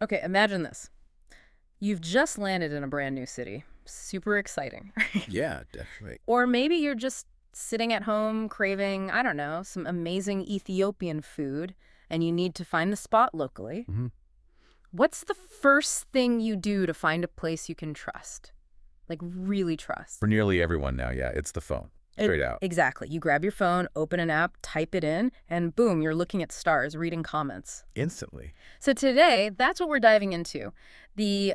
Okay, imagine this. You've just landed in a brand new city. Super exciting. Yeah, definitely. Or maybe you're just sitting at home craving, I don't know, some amazing Ethiopian food, and you need to find the spot locally. Hmm. What's the first thing you do to find a place you can trust? Like, really trust? For nearly everyone now, yeah, it's the phone. Straight out. Exactly. You grab your phone, open an app, type it in, and boom, you're looking at stars, reading comments. Instantly. So today, that's what we're diving into. The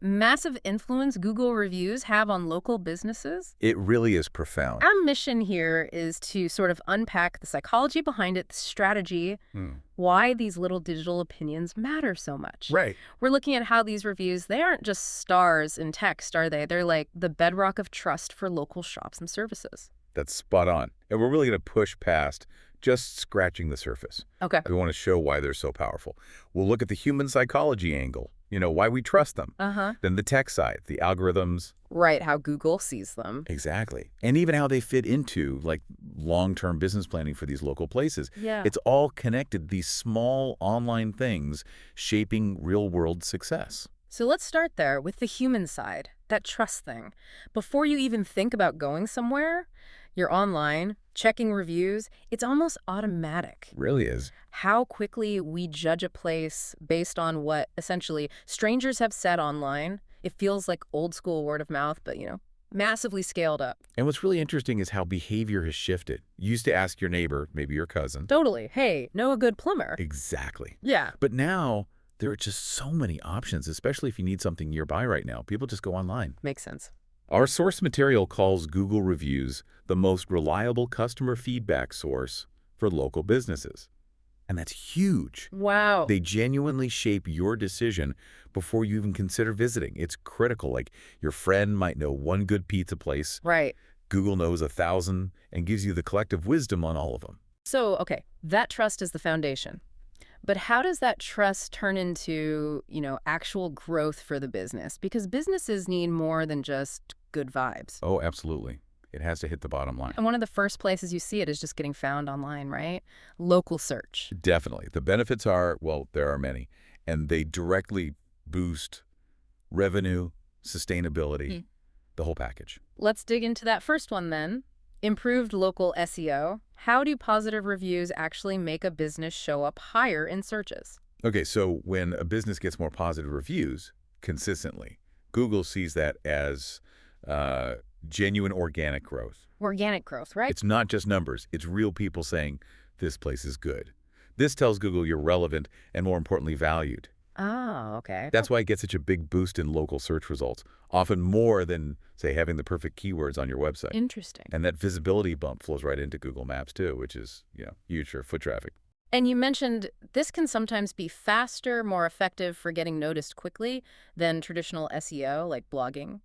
massive influence Google reviews have on local businesses. It really is profound. Our mission here is to sort of unpack the psychology behind it, the strategy, Hmm. why these little digital opinions matter so much. Right. We're looking at how these reviews, they aren't just stars in text, are they? They're like the bedrock of trust for local shops and services. That's spot on. And we're really going to push past just scratching the surface. Okay. We want to show why they're so powerful. We'll look at the human psychology angle, why we trust them. Uh-huh. Then the tech side, the algorithms. Right, how Google sees them. Exactly. And even how they fit into, like, long-term business planning for these local places. Yeah. It's all connected, these small online things shaping real-world success. So let's start there with the human side, that trust thing. Before you even think about going somewhere, you're online, checking reviews, it's almost automatic. Really is. How quickly we judge a place based on what, essentially, strangers have said online. It feels like old school word of mouth, but, massively scaled up. And what's really interesting is how behavior has shifted. You used to ask your neighbor, maybe your cousin. Totally. Hey, know a good plumber. Exactly. Yeah. But now, there are just so many options, especially if you need something nearby right now. People just go online. Makes sense. Our source material calls Google reviews the most reliable customer feedback source for local businesses. And that's huge. Wow. They genuinely shape your decision before you even consider visiting. It's critical. Like, your friend might know one good pizza place. Right. Google knows 1,000 and gives you the collective wisdom on all of them. So, okay, that trust is the foundation. But how does that trust turn into, actual growth for the business? Because businesses need more than just good vibes. Oh, absolutely. It has to hit the bottom line. And one of the first places you see it is just getting found online, right? Local search. Definitely. The benefits are, well, there are many, and they directly boost revenue, sustainability, the whole package. Let's dig into that first one then. Improved local SEO. How do positive reviews actually make a business show up higher in searches? Okay, so when a business gets more positive reviews consistently, Google sees that as genuine organic growth. Organic growth, right? It's not just numbers. It's real people saying, this place is good. This tells Google you're relevant and, more importantly, valued. Oh, okay. That's why it gets such a big boost in local search results, often more than, say, having the perfect keywords on your website. Interesting. And that visibility bump flows right into Google Maps, too, which is, huge for foot traffic. And you mentioned this can sometimes be faster, more effective for getting noticed quickly than traditional SEO, like blogging.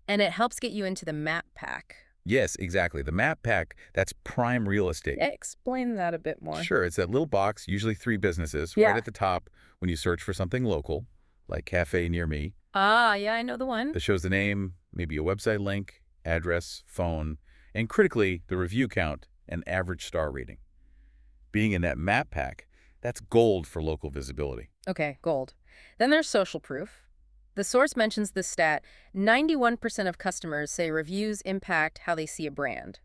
And it helps get you into the map pack. Yes, exactly. The map pack, that's prime real estate. Explain that a bit more. Sure, it's that little box, usually 3 businesses, Yeah. right at the top when you search for something local, like Cafe Near Me, Ah, yeah, I know the one. that shows the name, maybe a website link, address, phone, and critically, the review count and average star rating. Being in that map pack, that's gold for local visibility. Okay, gold. Then there's social proof. The source mentions this stat, 91% of customers say reviews impact how they see a brand.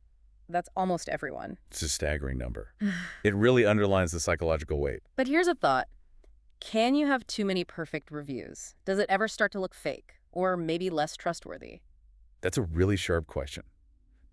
That's almost everyone. It's a staggering number. It really underlines the psychological weight. But here's a thought. Can you have too many perfect reviews? Does it ever start to look fake or maybe less trustworthy? That's a really sharp question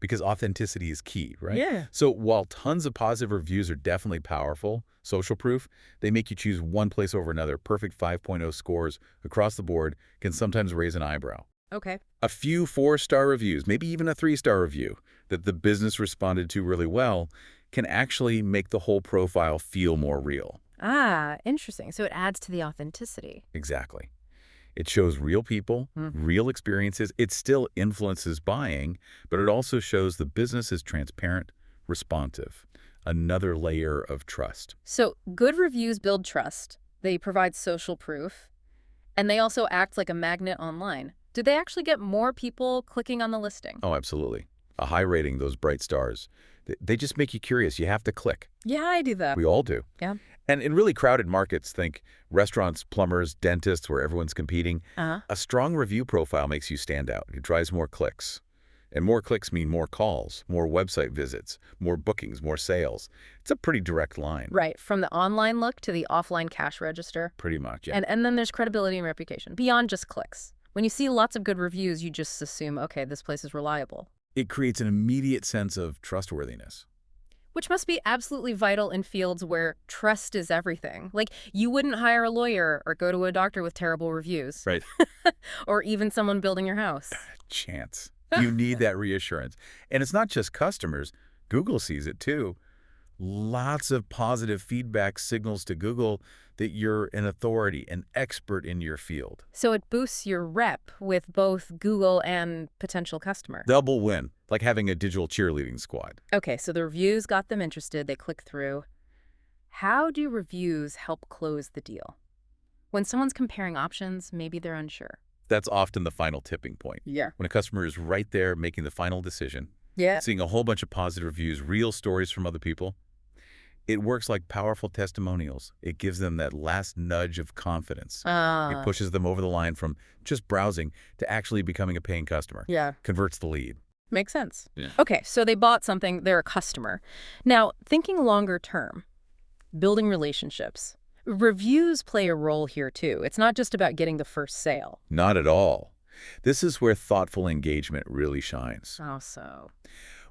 because authenticity is key, right? Yeah. So while tons of positive reviews are definitely powerful, social proof, they make you choose one place over another. Perfect 5.0 scores across the board can sometimes raise an eyebrow. Okay. A few 4-star reviews, maybe even a 3-star review that the business responded to really well can actually make the whole profile feel more real. Ah, interesting. So it adds to the authenticity. Exactly. It shows real people, real experiences. It still influences buying, but it also shows the business is transparent, responsive. Another layer of trust. So good reviews build trust. They provide social proof. And they also act like a magnet online. Do they actually get more people clicking on the listing? Oh, absolutely. A high rating, those bright stars, they just make you curious. You have to click. Yeah, I do that. We all do. Yeah. And in really crowded markets, think restaurants, plumbers, dentists, where everyone's competing, Uh-huh. a strong review profile makes you stand out. It drives more clicks. And more clicks mean more calls, more website visits, more bookings, more sales. It's a pretty direct line. Right, from the online look to the offline cash register. Pretty much, yeah. And then there's credibility and reputation, beyond just clicks. When you see lots of good reviews, you just assume, okay, this place is reliable. It creates an immediate sense of trustworthiness. Which must be absolutely vital in fields where trust is everything. Like, you wouldn't hire a lawyer or go to a doctor with terrible reviews. Right. Or even someone building your house. Chance. You need that reassurance. And it's not just customers. Google sees it too. Lots of positive feedback signals to Google that you're an authority, an expert in your field. So it boosts your rep with both Google and potential customer. Double win, like having a digital cheerleading squad. Okay, so the reviews got them interested. They click through. How do reviews help close the deal? When someone's comparing options, maybe they're unsure. That's often the final tipping point. Yeah. When a customer is right there making the final decision, Yeah. seeing a whole bunch of positive reviews, real stories from other people, it works like powerful testimonials. It gives them that last nudge of confidence. It pushes them over the line from just browsing to actually becoming a paying customer. Yeah. Converts the lead. Makes sense. Yeah. Okay, so they bought something, they're a customer. Now, thinking longer term, building relationships. Reviews play a role here too. It's not just about getting the first sale. Not at all. This is where thoughtful engagement really shines. How so?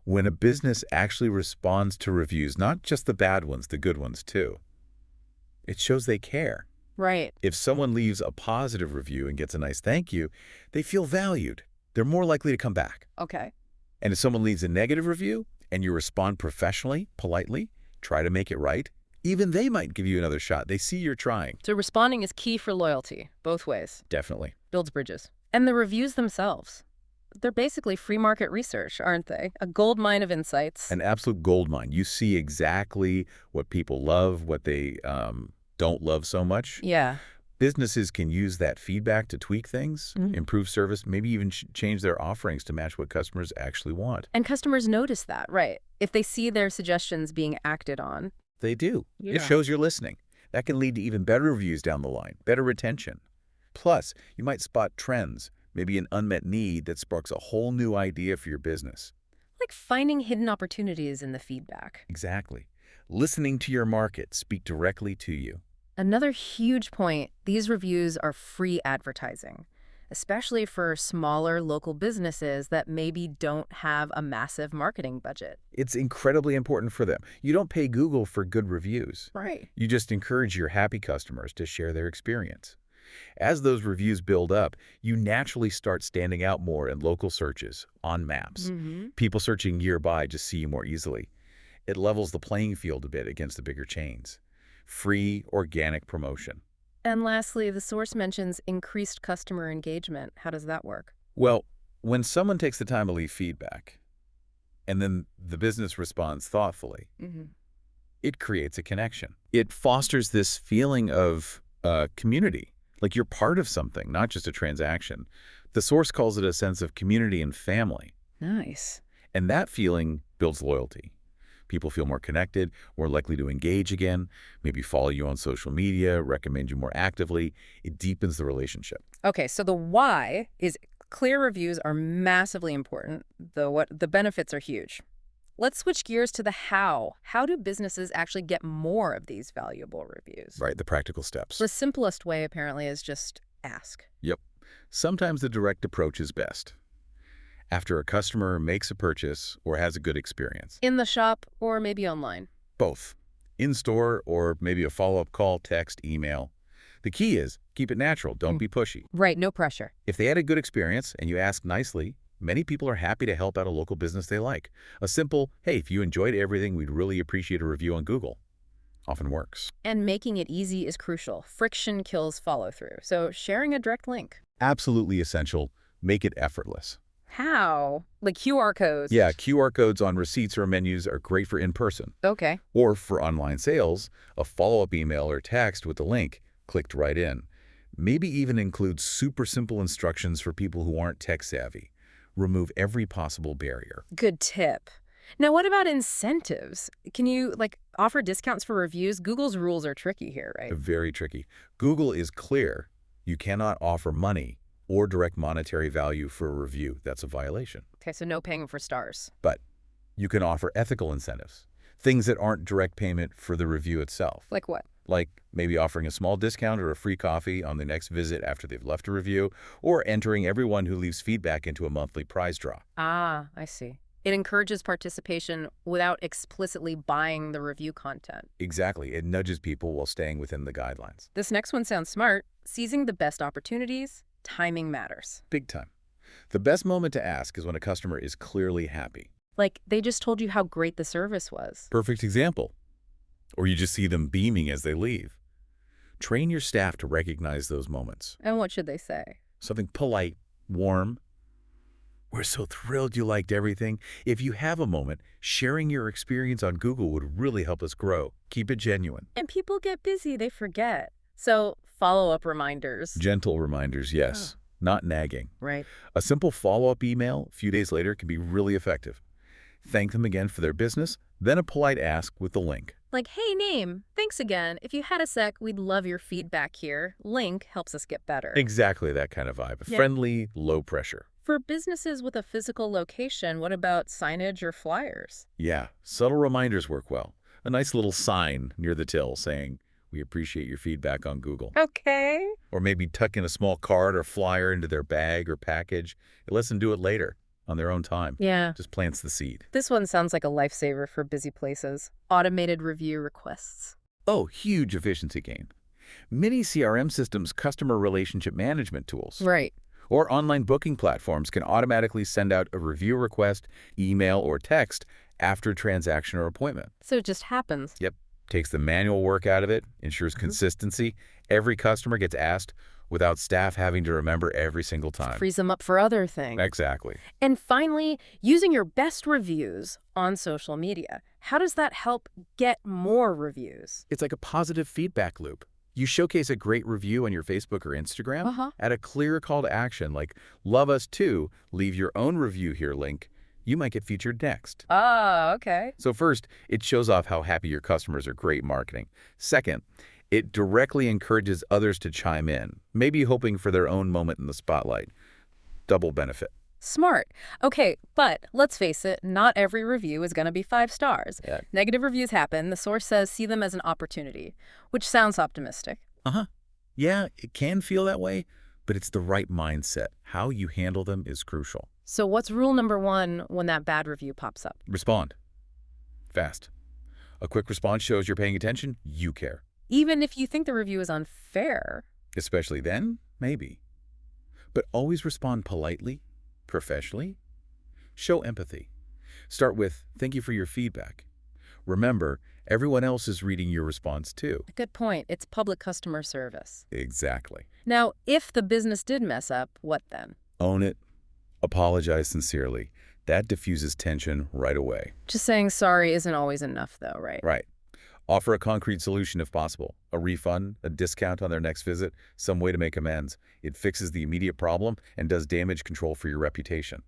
When a business actually responds to reviews, not just the bad ones, the good ones too, it shows they care. Right. If someone leaves a positive review and gets a nice thank you, they feel valued. They're more likely to come back. Okay. And if someone leaves a negative review and you respond professionally, politely, try to make it right, even they might give you another shot. They see you're trying. So responding is key for loyalty, both ways. Definitely. Builds bridges. And the reviews themselves. They're basically free market research, aren't they? A gold mine of insights. An absolute gold mine. You see exactly what people love, what they don't love so much. Yeah. Businesses can use that feedback to tweak things, improve service, maybe even change their offerings to match what customers actually want. And customers notice that, right? If they see their suggestions being acted on. They do. Yeah. It shows you're listening. That can lead to even better reviews down the line, better retention. Plus, you might spot trends, maybe an unmet need that sparks a whole new idea for your business. Like finding hidden opportunities in the feedback. Exactly. Listening to your market, speak directly to you. Another huge point, these reviews are free advertising, especially for smaller local businesses that maybe don't have a massive marketing budget. It's incredibly important for them. You don't pay Google for good reviews. Right. You just encourage your happy customers to share their experience. As those reviews build up, you naturally start standing out more in local searches, on maps. People searching nearby just see you more easily. It levels the playing field a bit against the bigger chains. Free, organic promotion. And lastly, the source mentions increased customer engagement. How does that work? Well, when someone takes the time to leave feedback, and then the business responds thoughtfully, it creates a connection. It fosters this feeling of community, like you're part of something, not just a transaction. The source calls it a sense of community and family. Nice. And that feeling builds loyalty. People feel more connected, more likely to engage again, maybe follow you on social media, recommend you more actively. It deepens the relationship. Okay, so the why is clear reviews are massively important, though the benefits are huge. Let's switch gears to the how. How do businesses actually get more of these valuable reviews? Right, the practical steps. The simplest way, apparently, is just ask. Yep. Sometimes the direct approach is best. After a customer makes a purchase or has a good experience. In the shop or maybe online. Both. In-store or maybe a follow-up call, text, email. The key is keep it natural. Don't be pushy. Right, no pressure. If they had a good experience and you ask nicely, many people are happy to help out a local business they like. A simple, hey, if you enjoyed everything, we'd really appreciate a review on Google, often works. And making it easy is crucial. Friction kills follow-through. So sharing a direct link. Absolutely essential. Make it effortless. How? Like QR codes? Yeah, QR codes on receipts or menus are great for in-person. Okay. Or for online sales, a follow-up email or text with the link clicked right in. Maybe even include super simple instructions for people who aren't tech-savvy. Remove every possible barrier. Good tip. Now, what about incentives? Can you, like, offer discounts for reviews? Google's rules are tricky here, right? Very tricky. Google is clear. You cannot offer money or direct monetary value for a review. That's a violation. Okay, so no paying for stars. But you can offer ethical incentives, things that aren't direct payment for the review itself. Like what? Like maybe offering a small discount or a free coffee on the next visit after they've left a review, or entering everyone who leaves feedback into a monthly prize draw. Ah, I see. It encourages participation without explicitly buying the review content. Exactly. It nudges people while staying within the guidelines. This next one sounds smart. Seizing the best opportunities, timing matters. Big time. The best moment to ask is when a customer is clearly happy. Like, they just told you how great the service was. Perfect example. Or you just see them beaming as they leave. Train your staff to recognize those moments. And what should they say? Something polite, warm. We're so thrilled you liked everything. If you have a moment, sharing your experience on Google would really help us grow. Keep it genuine. And people get busy, they forget. So, follow-up reminders. Gentle reminders, yes, not nagging. Right. A simple follow-up email a few days later can be really effective. Thank them again for their business, then a polite ask with the link. Like, hey, name, thanks again. If you had a sec, we'd love your feedback here. Link helps us get better. Exactly that kind of vibe. Yeah. Friendly, low pressure. For businesses with a physical location, what about signage or flyers? Yeah, subtle reminders work well. A nice little sign near the till saying, "We appreciate your feedback on Google." Okay. Or maybe tuck in a small card or flyer into their bag or package. It lets them do it later on their own time. Yeah. Just plants the seed. This one sounds like a lifesaver for busy places. Automated review requests. Oh, huge efficiency gain. Many CRM systems, customer relationship management tools, Right. or online booking platforms can automatically send out a review request, email, or text after a transaction or appointment. So it just happens. Yep. Takes the manual work out of it, ensures consistency. Every customer gets asked without staff having to remember every single time. Frees them up for other things. Exactly. And finally, using your best reviews on social media. How does that help get more reviews? It's like a positive feedback loop. You showcase a great review on your Facebook or Instagram, add a clear call to action like, "Love us too, leave your own review here" link. You might get featured next. Ah, okay. So first, it shows off how happy your customers are. Great marketing. Second, it directly encourages others to chime in, maybe hoping for their own moment in the spotlight. Double benefit. Smart. Okay, but let's face it, not every review is going to be 5 stars. Yeah. Negative reviews happen. The source says see them as an opportunity, which sounds optimistic. Yeah, it can feel that way, but it's the right mindset. How you handle them is crucial. So what's rule number 1 when that bad review pops up? Respond. Fast. A quick response shows you're paying attention, you care. Even if you think the review is unfair. Especially then, maybe. But always respond politely, professionally. Show empathy. Start with, "Thank you for your feedback." Remember, everyone else is reading your response too. Good point. It's public customer service. Exactly. Now, if the business did mess up, what then? Own it. Apologize sincerely. That diffuses tension right away. Just saying sorry isn't always enough, though, right? Right. Offer a concrete solution if possible. A refund, a discount on their next visit, some way to make amends. It fixes the immediate problem and does damage control for your reputation.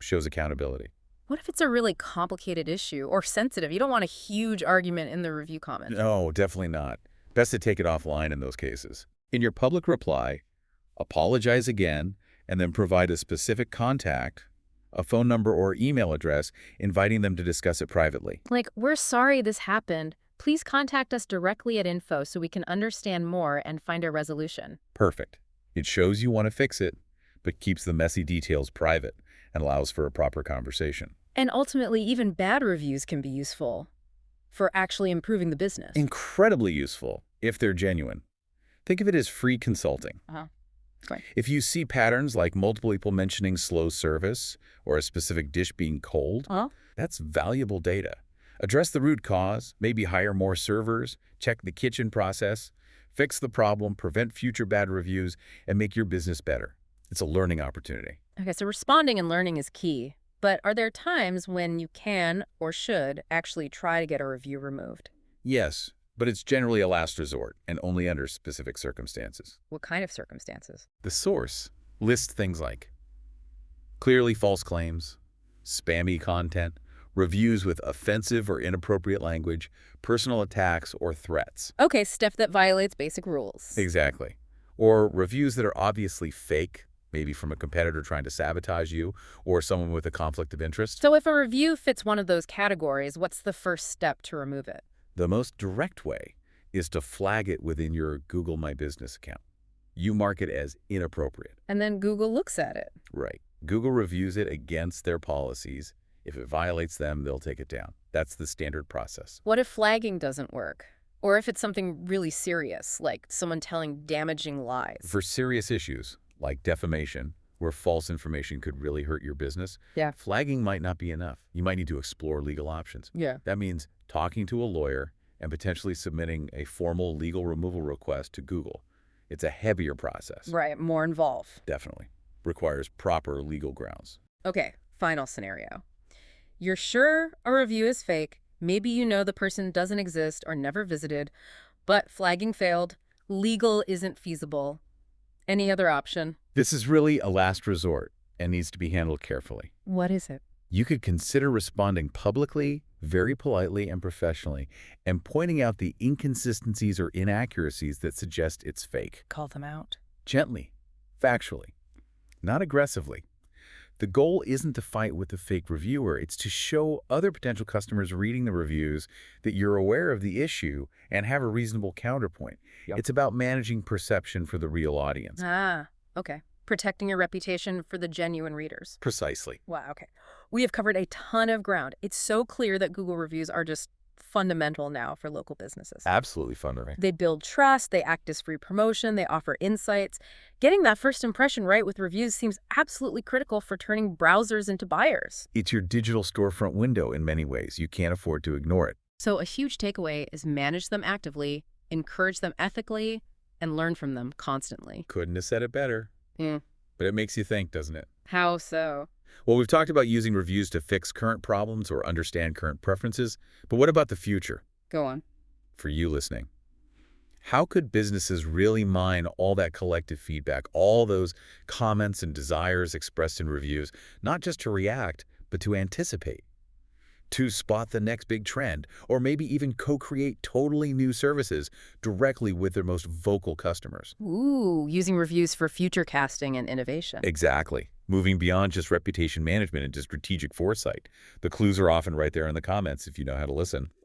Shows accountability. What if it's a really complicated issue or sensitive? You don't want a huge argument in the review comment. No, definitely not. Best to take it offline in those cases. In your public reply, apologize again, and then provide a specific contact, a phone number or email address, inviting them to discuss it privately. Like, we're sorry this happened. Please contact us directly at info so we can understand more and find a resolution. Perfect. It shows you want to fix it, but keeps the messy details private and allows for a proper conversation. And ultimately, even bad reviews can be useful for actually improving the business. Incredibly useful if they're genuine. Think of it as free consulting. Right. If you see patterns like multiple people mentioning slow service or a specific dish being cold, that's valuable data. Address the root cause, maybe hire more servers, check the kitchen process, fix the problem, prevent future bad reviews, and make your business better. It's a learning opportunity. Okay, so responding and learning is key. But are there times when you can or should actually try to get a review removed? Yes, but it's generally a last resort and only under specific circumstances. What kind of circumstances? The source lists things like clearly false claims, spammy content, Reviews with offensive or inappropriate language, personal attacks, or threats. Okay, stuff that violates basic rules. Exactly. Or reviews that are obviously fake, maybe from a competitor trying to sabotage you, or someone with a conflict of interest. So if a review fits one of those categories, what's the first step to remove it? The most direct way is to flag it within your Google My Business account. You mark it as inappropriate. And then Google looks at it. Right. Google reviews it against their policies. If it violates them, they'll take it down. That's the standard process. What if flagging doesn't work? Or if it's something really serious, like someone telling damaging lies? For serious issues, like defamation, where false information could really hurt your business, flagging might not be enough. You might need to explore legal options. Yeah. That means talking to a lawyer and potentially submitting a formal legal removal request to Google. It's a heavier process. Right, more involved. Definitely. Requires proper legal grounds. Okay, final scenario. You're sure a review is fake. Maybe you know the person doesn't exist or never visited, but flagging failed. Legal isn't feasible. Any other option? This is really a last resort and needs to be handled carefully. What is it? You could consider responding publicly, very politely and professionally, and pointing out the inconsistencies or inaccuracies that suggest it's fake. Call them out. Gently, factually, not aggressively. The goal isn't to fight with the fake reviewer. It's to show other potential customers reading the reviews that you're aware of the issue and have a reasonable counterpoint. Yep. It's about managing perception for the real audience. Ah, okay. Protecting your reputation for the genuine readers. Precisely. Wow, okay. We have covered a ton of ground. It's so clear that Google reviews are just fundamental now for local businesses. Absolutely fundamental. They build trust, they act as free promotion, they offer insights. Getting that first impression right with reviews seems absolutely critical for turning browsers into buyers. It's your digital storefront window in many ways. You can't afford to ignore it. So a huge takeaway is manage them actively, encourage them ethically, and learn from them constantly. Couldn't have said it better. But it makes you think, doesn't it? How so? Well, we've talked about using reviews to fix current problems or understand current preferences, but what about the future? Go on. For you listening, how could businesses really mine all that collective feedback, all those comments and desires expressed in reviews, not just to react, but to anticipate, to spot the next big trend, or maybe even co-create totally new services directly with their most vocal customers? Ooh, using reviews for future casting and innovation. Exactly. Moving beyond just reputation management into strategic foresight. The clues are often right there in the comments if you know how to listen.